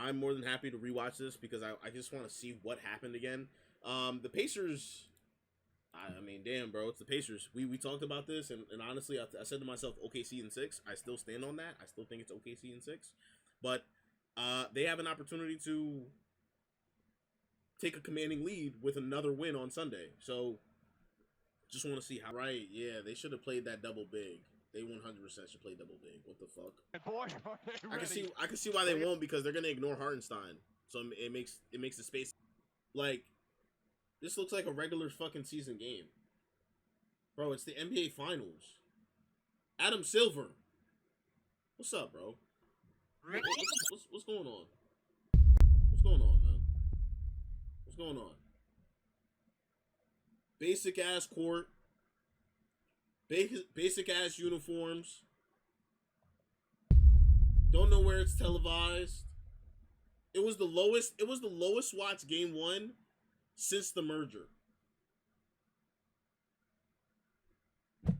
I'm more than happy to rewatch this because I just want to see what happened again. The Pacers. I mean, damn, bro, it's the Pacers. We talked about this, and honestly, I said to myself, OKC in 6. I still stand on that. I still think it's OKC in 6, but they have an opportunity to take a commanding lead with another win on Sunday. So, just want to see how. Right? Yeah, they should have played that double big. They 100% should play double big. What the fuck? I can see why they won't, because they're gonna ignore Hartenstein. So it makes the space like this looks like a regular fucking season game, bro. It's the NBA Finals. Adam Silver, what's up, bro? What's going on? What's going on, man? What's going on? Basic ass court. Basic ass uniforms. Don't know where it's televised. It was the lowest watched game 1 since the merger.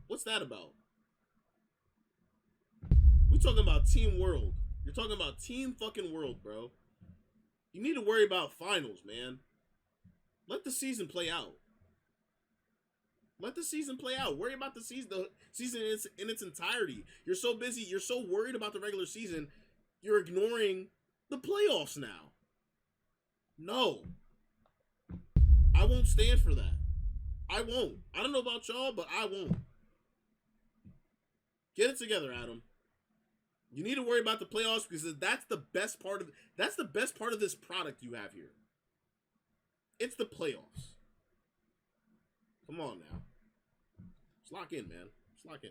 What's that about? We talking about Team World. You're talking about Team fucking World, bro. You need to worry about finals, man. Let the season play out. Let the season play out. Worry about the season in its entirety. You're so busy. You're so worried about the regular season. You're ignoring the playoffs now. No. I won't stand for that. I won't. I don't know about y'all, but I won't. Get it together, Adam. You need to worry about the playoffs, because that's the best part of this product you have here. It's the playoffs. Come on now. Just lock in, man. Just lock in.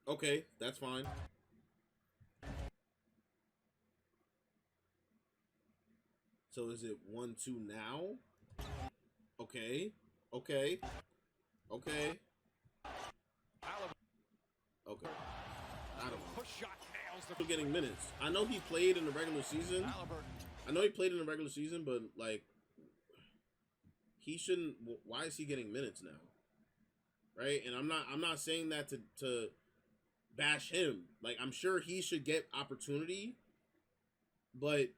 Okay, that's fine. So is it 1-2 now? Okay. Okay. Okay. Okay. I don't know. Still getting minutes. I know he played in the regular season. But like, he shouldn't. Why is he getting minutes now? Right? And I'm not saying that to bash him. Like, I'm sure he should get opportunity, but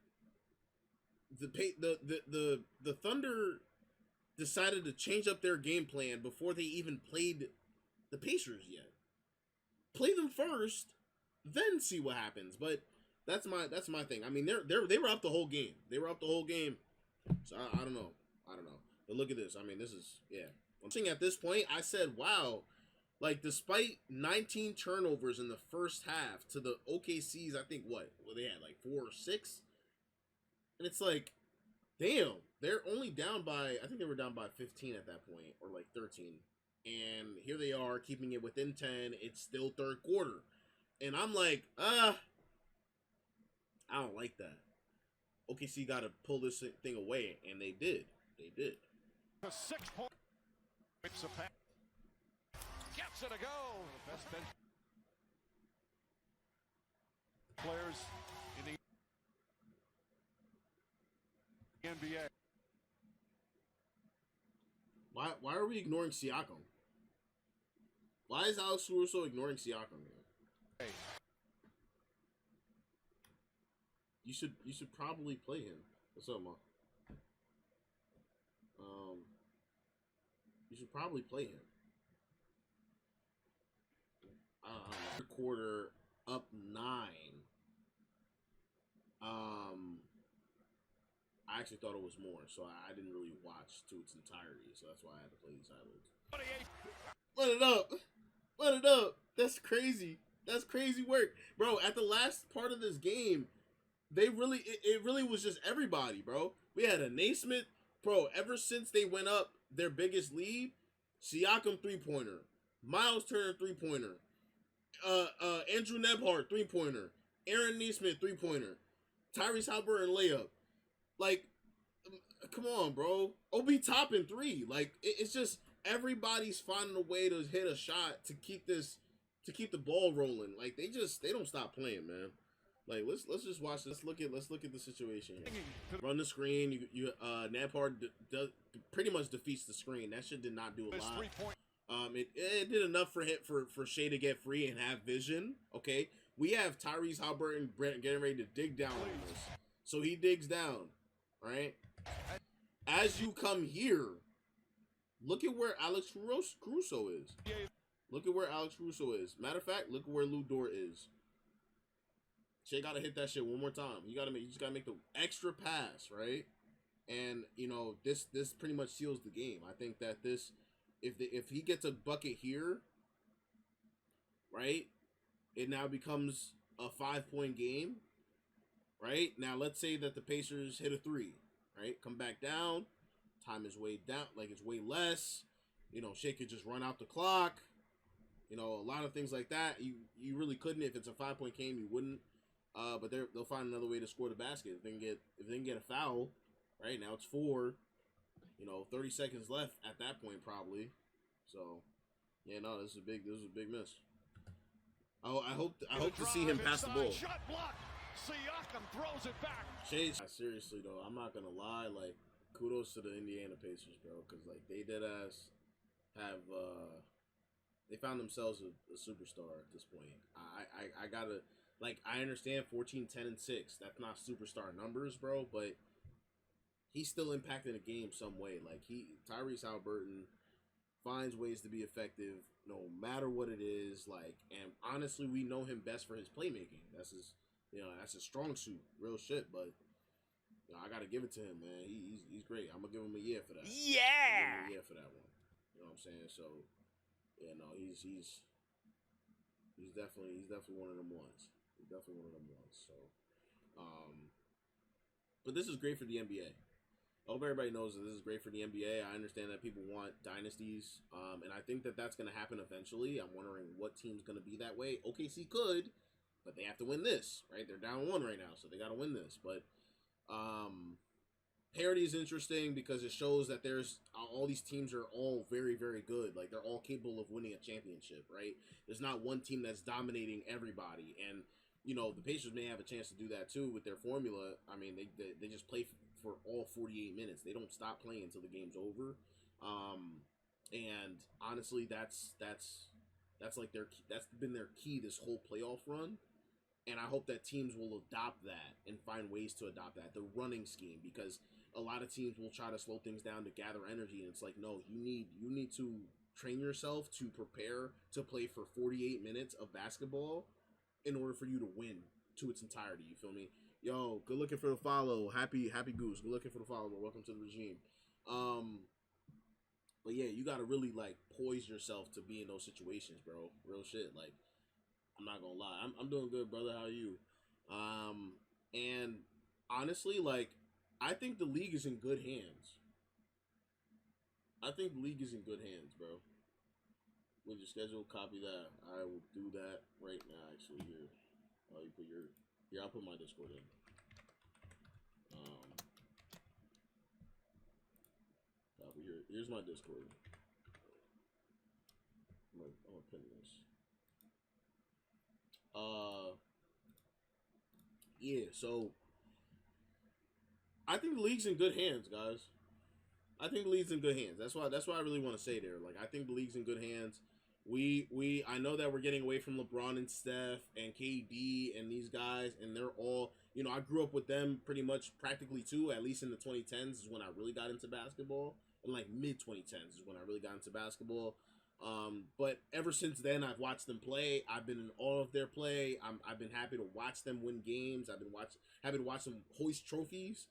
the Thunder decided to change up their game plan before they even played the Pacers yet. Play them first, then see what happens. But that's my thing. I mean, they were up the whole game. So I don't know. But look at this. I mean, this is, yeah. I'm saying at this point, I said, wow. Like, despite 19 turnovers in the first half to the OKC's, I think they had like 4 or 6. And it's like, damn, they're only down by, I think they were down by 15 at that point, or like 13. And here they are, keeping it within 10. It's still third quarter. And I'm like, I don't like that. OKC got to pull this thing away, and they did. The 6 point. It's a pass. Gets it a go. Best bench players in the NBA. Why are we ignoring Siakam? Why is Alex Caruso ignoring Siakam? Man? You should probably play him. What's up, Ma? You should probably play him. Quarter up 9. I actually thought it was more, so I didn't really watch to its entirety, so that's why I had to play these highlights. Let it up. That's crazy. That's crazy work, bro. At the last part of this game, it really was just everybody, bro. We had a Naismith, bro. Ever since they went up their biggest lead, Siakam 3-pointer, Miles Turner 3-pointer, Andrew Nebhart 3-pointer, Aaron Naismith 3-pointer, Tyrese Haliburton layup. Like, come on, bro. Obi Toppin 3. Like, it's just everybody's finding a way to hit a shot to keep this to keep the ball rolling. Like they don't stop playing, man. Like let's just watch. Let's look at the situation here. Run the screen. You Nabhard pretty much defeats the screen. That shit did not do a lot. It did enough for Shea to get free and have vision. Okay, we have Tyrese Halliburton getting ready to dig down on this, so he digs down. All right. As you come here, look at where Alex Caruso is. Look at where Alex Caruso is. Matter of fact, look at where Lou Dort is. Shea gotta hit that shit one more time. You just gotta make the extra pass, right? And you know this pretty much seals the game. I think that this, if he gets a bucket here, right, it now becomes a 5-point game, right? Now let's say that the Pacers hit a 3, right? Come back down. Time is way down, like it's way less. You know, Shea could just run out the clock. You know, a lot of things like that. You really couldn't. If it's a 5-point game, you wouldn't. But they'll find another way to score the basket. If they can get a foul, right now it's 4. You know, 30 seconds left at that point probably. So, yeah, no, this is a big miss. I hope to see him pass the ball. Shot block. Siakam throws it back. Shea, seriously though, I'm not gonna lie. Like, kudos to the Indiana Pacers, bro, because like they dead ass have they found themselves a superstar at this point. I gotta, like, I understand 14, 10, and 6. That's not superstar numbers, bro, but he's still impacting the game some way. Like Tyrese Halliburton finds ways to be effective no matter what it is. Like, and honestly, we know him best for his playmaking. That's his strong suit, real shit. But you know, I gotta give it to him, man. He's great. I'm gonna give him a year for that. Yeah. A year for that one. You know what I'm saying? So, yeah, no, he's definitely one of them ones. He's definitely one of them ones. So, but this is great for the NBA. I hope everybody knows that this is great for the NBA. I understand that people want dynasties, and I think that that's going to happen eventually. I'm wondering what team's going to be that way. OKC could, but they have to win this, right? They're down 1 right now, so they got to win this. But parity is interesting because it shows that there's all these teams are all very, very good. Like, they're all capable of winning a championship, right? There's not one team that's dominating everybody, and you know the Pacers may have a chance to do that too with their formula. I mean, they just play for all 48 minutes. They don't stop playing until the game's over. And honestly, that's been their key this whole playoff run. And I hope that teams will adopt that and find ways to adopt that, the running scheme, because a lot of teams will try to slow things down to gather energy, and it's like, no, you need to train yourself to prepare to play for 48 minutes of basketball in order for you to win to its entirety. You feel me? Yo, good looking for the follow. Happy Goose. Good looking for the follow. Welcome to the regime. But yeah, you gotta really like poise yourself to be in those situations, bro. Real shit. Like, I'm not gonna lie. I'm doing good, brother. How are you? And honestly, like, I think the league is in good hands. Bro. With your schedule, copy that. I will do that right now, actually. Here. Oh, you put your... Here, I'll put my Discord in. Copy here. Here's my Discord. I'm gonna pin this. Yeah, so I think the league's in good hands, guys. I think the league's in good hands. That's why I really want to say there. Like, I think the league's in good hands. I know that we're getting away from LeBron and Steph and KD and these guys, and they're all, you know, I grew up with them pretty much practically too, at least in the 2010s is when I really got into basketball. In like mid 2010s is when I really got into basketball. But ever since then, I've watched them play. I've been in all of their play. I've been happy to watch them win games. I've been happy to watch them hoist trophies.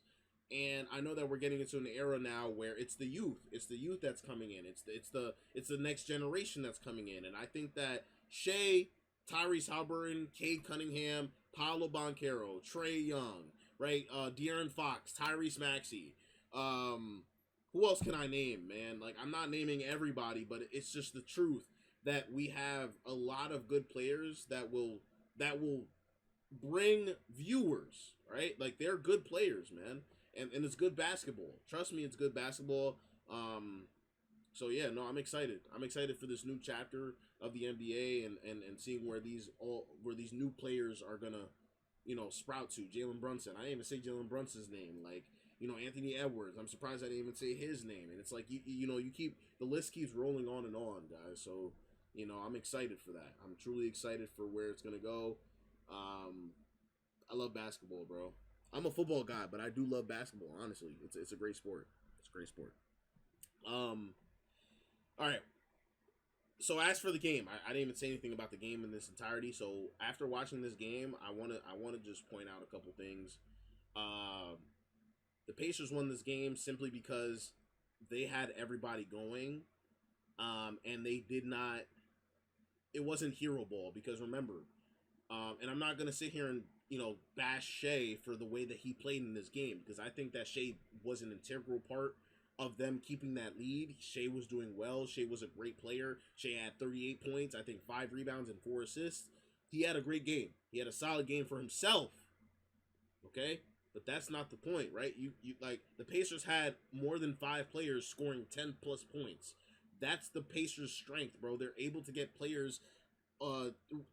And I know that we're getting into an era now where it's the youth. It's the youth that's coming in. It's the next generation that's coming in. And I think that Shea, Tyrese Halliburton, Cade Cunningham, Paolo Banchero, Trae Young, right? De'Aaron Fox, Tyrese Maxey. Who else can I name, man? Like, I'm not naming everybody, but it's just the truth that we have a lot of good players that will bring viewers, right? Like, they're good players, man. And it's good basketball. Trust me, it's good basketball. So yeah, no, I'm excited. I'm excited for this new chapter. of the NBA and seeing where these new players are gonna, sprout to. Jalen Brunson. I didn't even say Jalen Brunson's name. Like, Anthony Edwards. I'm surprised I didn't even say his name. And it's like you keep the list keeps rolling on and on, guys. So I'm excited for that. I'm truly excited for where it's gonna go. I love basketball, bro. I'm a football guy, but I do love basketball. Honestly, it's a great sport. It's a great sport. All right. So as for the game, I didn't even say anything about the game in this entirety. So after watching this game, I wanna just point out a couple things. The Pacers won this game simply because they had everybody going, and they did not. It wasn't hero ball because remember, and I'm not gonna sit here and bash Shea for the way that he played in this game because I think that Shea was an integral part of them keeping that lead. Shea was doing well. Shea was a great player. Shea had 38 points, I think 5 rebounds and 4 assists. He had a great game. He had a solid game for himself. Okay? But that's not the point, right? You like the Pacers had more than 5 players scoring 10 plus points. That's the Pacers' strength, bro. They're able to get players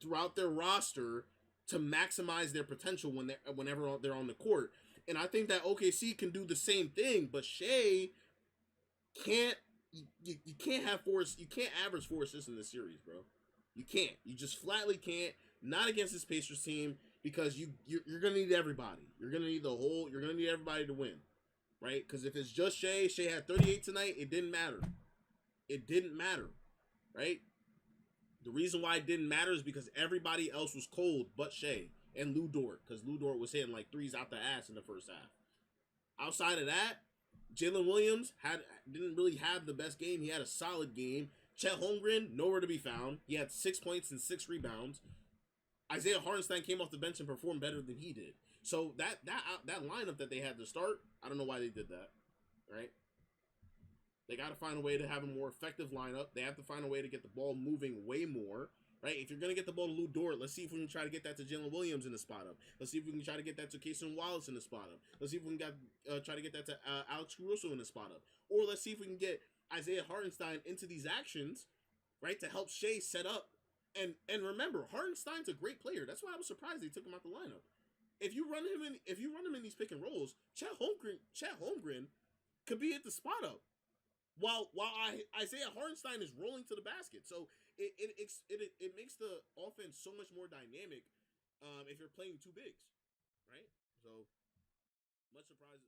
throughout their roster to maximize their potential whenever they're on the court. And I think that OKC can do the same thing, but Shea can't. You can't have 4. You can't average 4 assists in this series, bro. You can't. You just flatly can't. Not against this Pacers team because you're gonna need everybody. You're gonna need You're gonna need everybody to win, right? Because if it's just Shea had 38 tonight. It didn't matter. It didn't matter, right? The reason why it didn't matter is because everybody else was cold but Shea and Lou Dort, because Lou Dort was hitting like threes out the ass in the first half. Outside of that, Jalen Williams didn't really have the best game. He had a solid game. Chet Holmgren, nowhere to be found. He had 6 points and 6 rebounds. Isaiah Hartenstein came off the bench and performed better than he did. So that lineup that they had to start, I don't know why they did that, right? They got to find a way to have a more effective lineup. They have to find a way to get the ball moving way more, right? If you're going to get the ball to Lou Dort, let's see if we can try to get that to Jalen Williams in the spot up. Let's see if we can try to get that to Cason Wallace in the spot up. Let's see if we can try to get that to Alex Caruso in the spot up. Or let's see if we can get Isaiah Hartenstein into these actions, right, to help Shea set up. And remember, Hartenstein's a great player. That's why I was surprised they took him out the lineup. If you run him in these pick and rolls, Chet Holmgren could be at the spot up. While Isaiah Hartenstein is rolling to the basket, so it makes the offense so much more dynamic if you're playing 2 bigs, right? So much surprise.